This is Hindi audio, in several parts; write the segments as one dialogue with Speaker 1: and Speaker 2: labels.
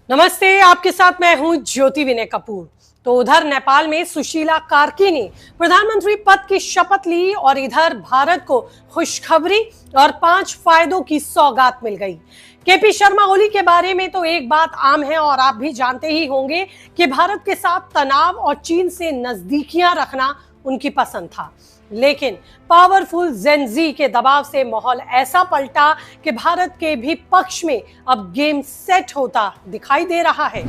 Speaker 1: नमस्ते, आपके साथ मैं हूं ज्योति विनय कपूर। तो उधर नेपाल में सुशीला कार्की ने प्रधानमंत्री पद की शपथ ली और इधर भारत को खुशखबरी और 5 फायदों की सौगात मिल गई। केपी शर्मा ओली के बारे में तो एक बात आम है और आप भी जानते ही होंगे कि भारत के साथ तनाव और चीन से नजदीकियां रखना उनकी पसंद था। लेकिन पावरफुल जेन-ज़ी के दबाव से माहौल ऐसा पलटा कि भारत के भी पक्ष में अब गेम सेट होता दिखाई दे रहा है।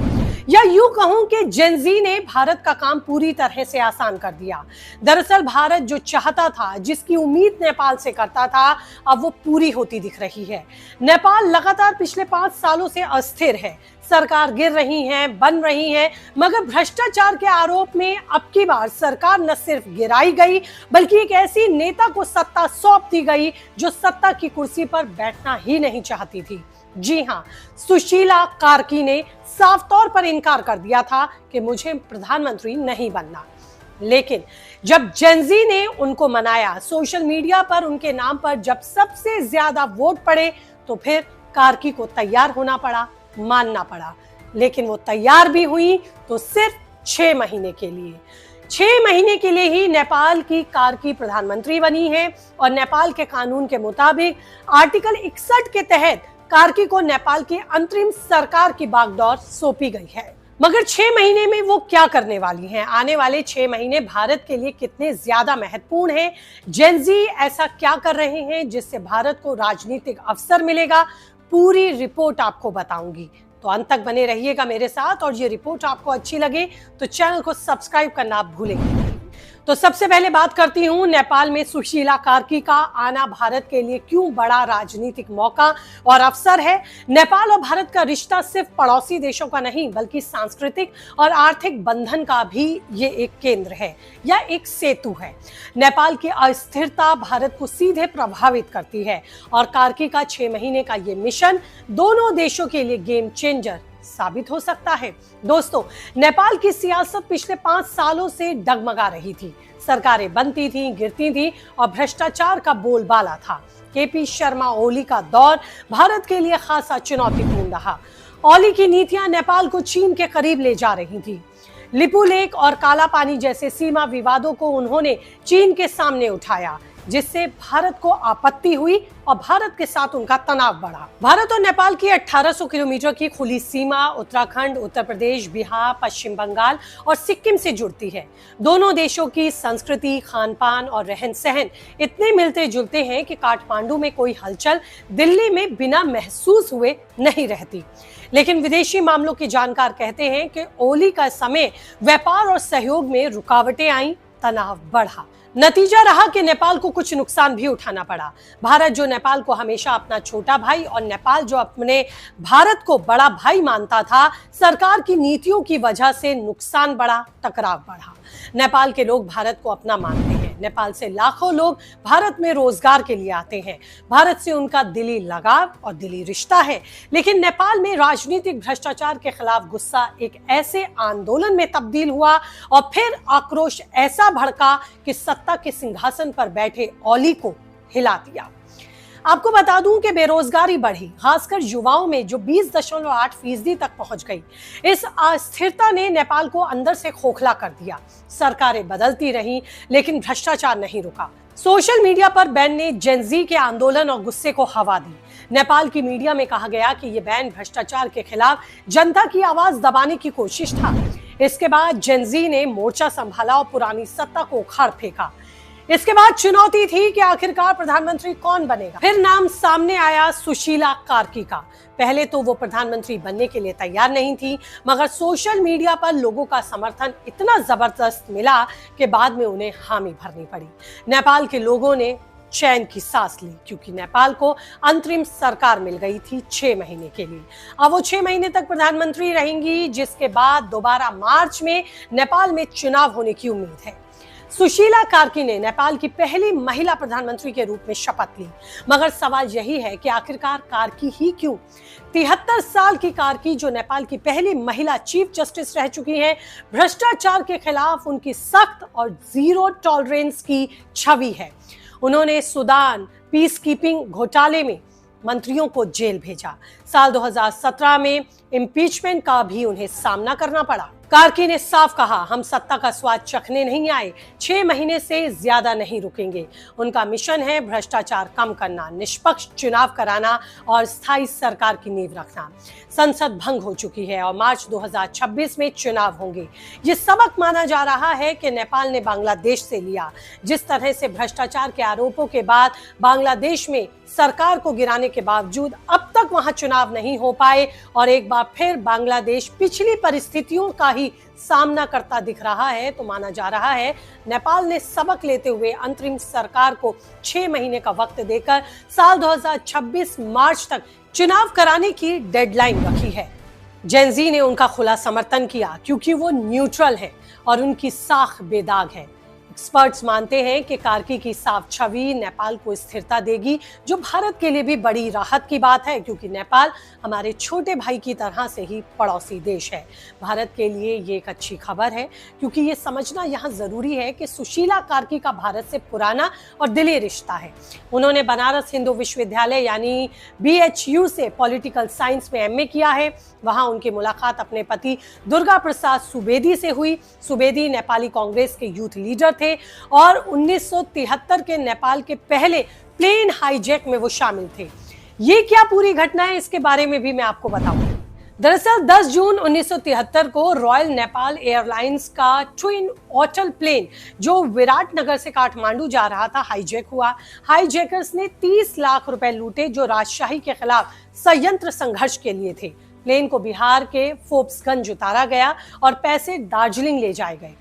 Speaker 1: या यूं कहूं कि जेन-ज़ी ने भारत का काम पूरी तरह से आसान कर दिया। दरअसल भारत जो चाहता था, जिसकी उम्मीद नेपाल से करता था, अब वो पूरी होती दिख रही है। नेपाल लगातार पिछले 5 सालों से अस्थिर है। सरकार गिर रही है, बन रही है, मगर भ्रष्टाचार के आरोप में अब की बार सरकार न सिर्फ गिराई गई बल्कि एक ऐसी नेता को सत्ता सौंप दी गई जो सत्ता की कुर्सी पर बैठना ही नहीं चाहती थी। जी हां, सुशीला कार्की ने साफ तौर पर इनकार कर दिया था कि मुझे प्रधानमंत्री नहीं बनना। लेकिन जब जेन-ज़ी ने उनको मनाया, सोशल मीडिया पर उनके नाम पर जब सबसे ज्यादा वोट पड़े, तो फिर कार्की को तैयार होना पड़ा, मानना पड़ा। लेकिन वो तैयार भी हुई तो सिर्फ 6 महीने के लिए। 6 महीने के लिए ही नेपाल की कार्की प्रधानमंत्री बनी है और नेपाल के कानून के मुताबिक आर्टिकल 61 के तहत कार्की को नेपाल की अंतरिम सरकार की बागडोर सौंपी गई है। मगर 6 महीने में वो क्या करने वाली हैं? आने वाले 6 महीने भारत के लिए कितने ज्यादा महत्वपूर्ण हैं? जेन-ज़ी ऐसा क्या कर रहे हैं जिससे भारत को राजनीतिक अवसर मिलेगा? पूरी रिपोर्ट आपको बताऊंगी, तो अंत तक बने रहिएगा मेरे साथ। और ये रिपोर्ट आपको अच्छी लगे तो चैनल को सब्सक्राइब करना आप भूलेंगे। तो सबसे पहले बात करती हूँ नेपाल में सुशीला कार्की का आना भारत के लिए क्यों बड़ा राजनीतिक मौका और अवसर है। नेपाल और भारत का रिश्ता सिर्फ पड़ोसी देशों का नहीं बल्कि सांस्कृतिक और आर्थिक बंधन का भी ये एक केंद्र है या एक सेतु है। नेपाल की अस्थिरता भारत को सीधे प्रभावित करती है और कार्की का 6 महीने का ये मिशन दोनों देशों के लिए गेम चेंजर साबित हो सकता है। दोस्तों, नेपाल की सियासत पिछले 5 सालों से डगमगा रही थी। सरकारें बनती थी, गिरती थी और भ्रष्टाचार का बोलबाला था। केपी शर्मा ओली का दौर भारत के लिए खासा चुनौतीपूर्ण रहा। ओली की नीतियां नेपाल को चीन के करीब ले जा रही थी। लिपू लेक और काला पानी जैसे सीमा विवादों को उन्होंने चीन के सामने उठाया, जिससे भारत को आपत्ति हुई और भारत के साथ उनका तनाव बढ़ा। भारत और नेपाल की 1800 किलोमीटर की खुली सीमा उत्तराखंड, उत्तर प्रदेश, बिहार, पश्चिम बंगाल और सिक्किम से जुड़ती है। दोनों देशों की संस्कृति, खान पान और रहन सहन इतने मिलते जुलते हैं कि काठमांडू में कोई हलचल दिल्ली में बिना महसूस हुए नहीं रहती। लेकिन विदेशी मामलों के जानकार कहते हैं कि ओली का समय व्यापार और सहयोग में रुकावटें आई, तनाव बढ़ा। नतीजा रहा कि नेपाल को कुछ नुकसान भी उठाना पड़ा। भारत जो नेपाल को हमेशा अपना छोटा भाई और नेपाल जो अपने भारत को बड़ा भाई मानता था, सरकार की नीतियों की वजह से नुकसान बढ़ा, टकराव बढ़ा। नेपाल के लोग भारत को अपना मानते हैं। नेपाल से लाखों लोग भारत में रोजगार के लिए आते हैं। भारत से उनका दिली लगाव और दिली रिश्ता है। लेकिन नेपाल में राजनीतिक भ्रष्टाचार के खिलाफ गुस्सा एक ऐसे आंदोलन में तब्दील हुआ और फिर आक्रोश ऐसा भड़का कि सत्ता के सिंहासन पर बैठे ओली को हिला दिया। आपको बता दूं कि बेरोजगारी बढ़ी, खासकर युवाओं में जो 20.8% तक पहुंच गई। इस अस्थिरता ने नेपाल को अंदर से खोखला कर दिया। सरकारें बदलती रहीं, लेकिन भ्रष्टाचार नहीं रुका। सोशल मीडिया पर बैन ने जेन-ज़ी के आंदोलन और गुस्से को हवा दी। नेपाल की मीडिया में कहा गया कि यह बैन भ्रष्टाचार के खिलाफ जनता की आवाज दबाने की कोशिश था। इसके बाद जेन-ज़ी ने मोर्चा संभाला और पुरानी सत्ता को उखाड़ फेंका। इसके बाद चुनौती थी कि आखिरकार प्रधानमंत्री कौन बनेगा। फिर नाम सामने आया सुशीला कार्की का। पहले तो वो प्रधानमंत्री बनने के लिए तैयार नहीं थी, मगर सोशल मीडिया पर लोगों का समर्थन इतना जबरदस्त मिला कि बाद में उन्हें हामी भरनी पड़ी। नेपाल के लोगों ने चैन की सांस ली क्योंकि नेपाल को अंतरिम सरकार मिल गई थी 6 महीने के लिए। अब वो 6 महीने तक प्रधानमंत्री रहेंगी, जिसके बाद दोबारा मार्च में नेपाल में चुनाव होने की उम्मीद है। सुशीला कार्की ने नेपाल की पहली महिला प्रधानमंत्री के रूप में शपथ ली। मगर सवाल यही है कि आखिरकार कार्की ही क्यों? 73 साल की कार्की जो नेपाल की पहली महिला चीफ जस्टिस रह चुकी हैं, भ्रष्टाचार के खिलाफ उनकी सख्त और जीरो टॉलरेंस की छवि है। उन्होंने सूडान पीस कीपिंग घोटाले में मंत्रियों को जेल भेजा, साल 2017 में इम्पीचमेंट का भी उन्हें सामना करना पड़ा। कार्की ने साफ कहा, हम सत्ता का स्वाद चखने नहीं आए, 6 महीने से ज्यादा नहीं रुकेंगे। उनका मिशन है भ्रष्टाचार कम करना, निष्पक्ष चुनाव कराना और स्थायी सरकार की नींव रखना। संसद भंग हो चुकी है और मार्च 2026 में चुनाव होंगे। ये सबक माना जा रहा है कि नेपाल ने बांग्लादेश से लिया। जिस तरह से भ्रष्टाचार के आरोपों के बाद बांग्लादेश में सरकार को गिराने के बावजूद अब तक वहां चुनाव नहीं हो पाए और एक बार फिर बांग्लादेश पिछली परिस्थितियों का ही सामना करता दिख रहा है, तो माना जा रहा है नेपाल ने सबक लेते हुए अंतरिम सरकार को 6 महीने का वक्त देकर साल 2026 मार्च तक चुनाव कराने की डेडलाइन रखी है। जेनजी ने उनका खुला समर्थन किया क्योंकि वो न्यूट्रल है और उनकी साख बेदाग है। एक्सपर्ट्स मानते हैं कि कार्की की साफ छवि नेपाल को स्थिरता देगी, जो भारत के लिए भी बड़ी राहत की बात है क्योंकि नेपाल हमारे छोटे भाई की तरह से ही पड़ोसी देश है। भारत के लिए ये एक अच्छी खबर है क्योंकि ये समझना यहाँ जरूरी है कि सुशीला कार्की का भारत से पुराना और दिली रिश्ता है। उन्होंने बनारस हिंदू विश्वविद्यालय यानी BHU से पॉलिटिकल साइंस में MA किया है। वहां उनकी मुलाकात अपने पति दुर्गा प्रसाद सुवेदी से हुई। सुवेदी नेपाली कांग्रेस के यूथ लीडर थे और 1973 के नेपाल के पहले प्लेन हाईजैक में वो शामिल थे। ये क्या पूरी घटना है, इसके बारे में भी मैं आपको बताऊंगी। दरअसल 10 जून 1973 को रॉयल नेपाल एयरलाइंस का ट्विन ऑटल प्लेन जो विराटनगर से काठमांडू जा रहा था हाईजैक हुआ। हाईजैकर्स ने 30 लाख रुपए लूटे जो राजशाही के खिलाफ संयंत्र संघर्ष के लिए थे। प्लेन को बिहार के फोर्ब्सगंज उतारा गया और पैसे दार्जिलिंग ले जाए गए।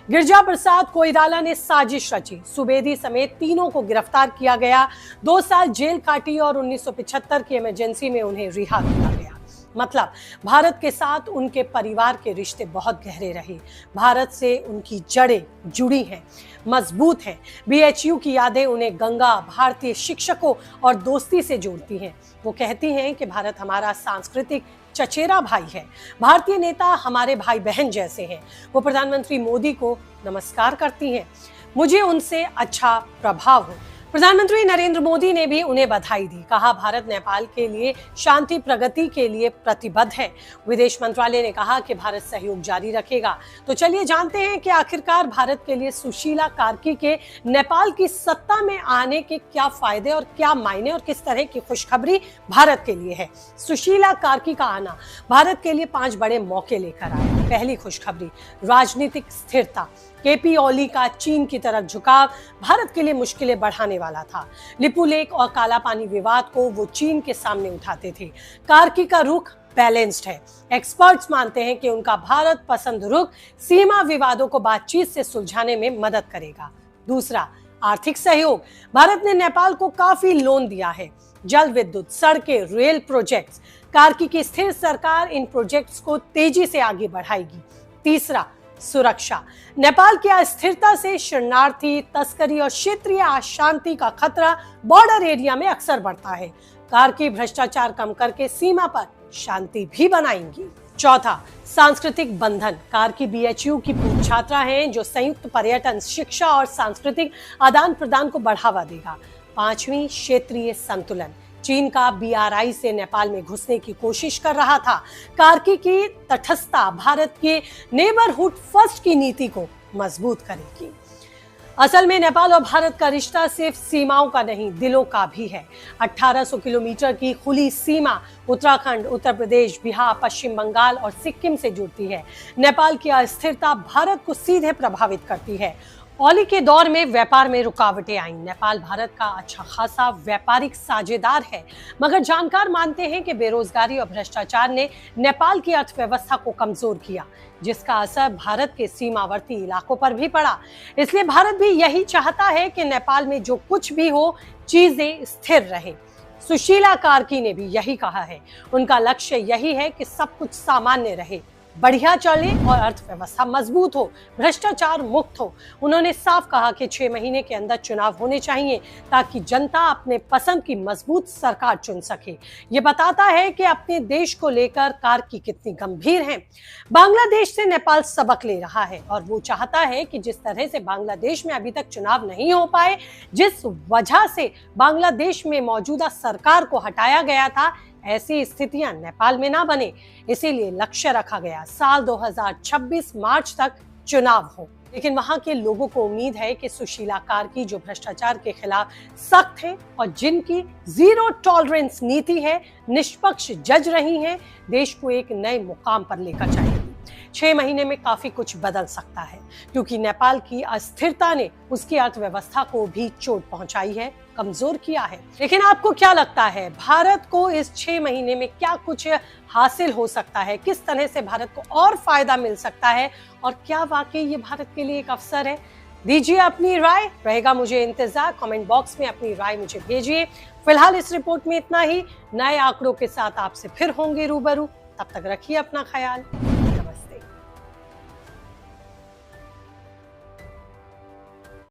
Speaker 1: गिरजा प्रसाद कोइराला ने साजिश रची। सुवेदी समेत तीनों को गिरफ्तार किया गया, 2 साल जेल काटी और 1975 की इमरजेंसी में उन्हें रिहा किया गया। मतलब भारत के साथ उनके परिवार के रिश्ते बहुत गहरे रहे। भारत से उनकी जड़ें जुड़ी हैं, मजबूत हैं। BHU की यादें उन्हें गंगा, भारतीय शिक्षकों और दोस्ती से जोड़ती हैं। वो कहती हैं कि भारत हमारा सांस्कृतिक चचेरा भाई है। भारतीय नेता हमारे भाई बहन जैसे हैं। वो प्रधानमंत्री मोदी को नमस्कार करती हैं। मुझे उनसे अच्छा प्रभाव हो। प्रधानमंत्री नरेंद्र मोदी ने भी उन्हें बधाई दी। कहा, भारत नेपाल के लिए शांति प्रगति के लिए प्रतिबद्ध है। विदेश मंत्रालय ने कहा कि भारत सहयोग जारी रखेगा। तो चलिए जानते हैं कि आखिरकार भारत के लिए सुशीला कार्की के नेपाल की सत्ता में आने के क्या फायदे और क्या मायने और किस तरह की खुशखबरी भारत के लिए है। सुशीला कार्की का आना भारत के लिए 5 बड़े मौके लेकर आया। पहली खुशखबरी, राजनीतिक स्थिरता। KP ओली का चीन की तरफ झुकाव भारत के लिए मुश्किलें बढ़ाने वाला था। लिपू लेक और काला पानी विवाद को वो चीन के सामने उठाते थे। कार्की का रुख बैलेंस्ड है। एक्सपर्ट्स मानते हैं कि उनका भारत पसंद रुख सीमा विवादों को बातचीत से सुलझाने में मदद करेगा। दूसरा, आर्थिक सहयोग। भारत ने नेपाल को काफी लोन दिया है। जल विद्युत, सड़कें, रेल प्रोजेक्ट्स। कार्की की स्थिर सरकार इन प्रोजेक्ट्स को तेजी से आगे बढ़ाएगी। तीसरा, सुरक्षा। नेपाल की अस्थिरता से शरणार्थी, तस्करी और क्षेत्रीय अशांति का खतरा बॉर्डर एरिया में अक्सर बढ़ता है। कार्की भ्रष्टाचार कम करके सीमा पर शांति भी बनाएंगी। चौथा, सांस्कृतिक बंधन। कार्की BHU की पूर्व छात्रा हैं जो संयुक्त पर्यटन, शिक्षा और सांस्कृतिक आदान प्रदान को बढ़ावा देगा। पांचवी, क्षेत्रीय संतुलन। चीन का BRI से नेपाल में घुसने की कोशिश कर रहा था। कार्की की तटस्थता भारत के नेबरहुड फर्स्ट की नीति को मजबूत करेगी। असल में नेपाल और भारत का रिश्ता सिर्फ सीमाओं का नहीं, दिलों का भी है। 1800 किलोमीटर की खुली सीमा उत्तराखंड, उत्तर प्रदेश, बिहार, पश्चिम बंगाल और सिक्किम से जुड़ती है। नेपाल की अस्थिरता भारत को सीधे प्रभावित करती है। ओली के दौर में व्यापार में रुकावटें आईं। नेपाल भारत का अच्छा खासा व्यापारिक साझेदार है, मगर जानकार मानते हैं कि बेरोजगारी और भ्रष्टाचार ने नेपाल की अर्थव्यवस्था को कमजोर किया, जिसका असर भारत के सीमावर्ती इलाकों पर भी पड़ा। इसलिए भारत भी यही चाहता है कि नेपाल में जो कुछ भी हो, चीजें स्थिर रहे। सुशीला कार्की ने भी यही कहा है। उनका लक्ष्य यही है कि सब कुछ सामान्य रहे, बढ़िया चले और अर्थव्यवस्था मजबूत हो, भ्रष्टाचार मुक्त हो। उन्होंने साफ कहा कि 6 महीने के अंदर चुनाव होने चाहिए ताकि जनता अपने पसंद की मजबूत सरकार चुन सके। ये बताता है कि अपने देश को लेकर कार्की कितनी गंभीर हैं। बांग्लादेश से नेपाल सबक ले रहा है और वो चाहता है कि जिस तरह से बांग्लादेश में अभी तक चुनाव नहीं हो पाए, जिस वजह से बांग्लादेश में मौजूदा सरकार को हटाया गया था, ऐसी स्थितियां नेपाल में ना बने, इसीलिए लक्ष्य रखा गया साल 2026 मार्च तक चुनाव हो। लेकिन वहां के लोगों को उम्मीद है कि सुशीला कार्की जो भ्रष्टाचार के खिलाफ सख्त है और जिनकी जीरो टॉलरेंस नीति है, निष्पक्ष जज रही हैं, देश को एक नए मुकाम पर लेकर जाएगी। 6 महीने में काफी कुछ बदल सकता है, क्योंकि नेपाल की अस्थिरता ने उसकी अर्थव्यवस्था को भी चोट पहुंचाई है, कमजोर किया है। लेकिन आपको क्या लगता है, भारत को इस 6 महीने में क्या कुछ हासिल हो सकता है? किस तरह से भारत को और फायदा मिल सकता है? और क्या वाकई ये भारत के लिए एक अवसर है? दीजिए अपनी राय, रहेगा मुझे इंतजार। कमेंट बॉक्स में अपनी राय मुझे भेजिए। फिलहाल इस रिपोर्ट में इतना ही। नए आंकड़ों के साथ आपसे फिर होंगे रूबरू। तब तक रखिए अपना ख्याल।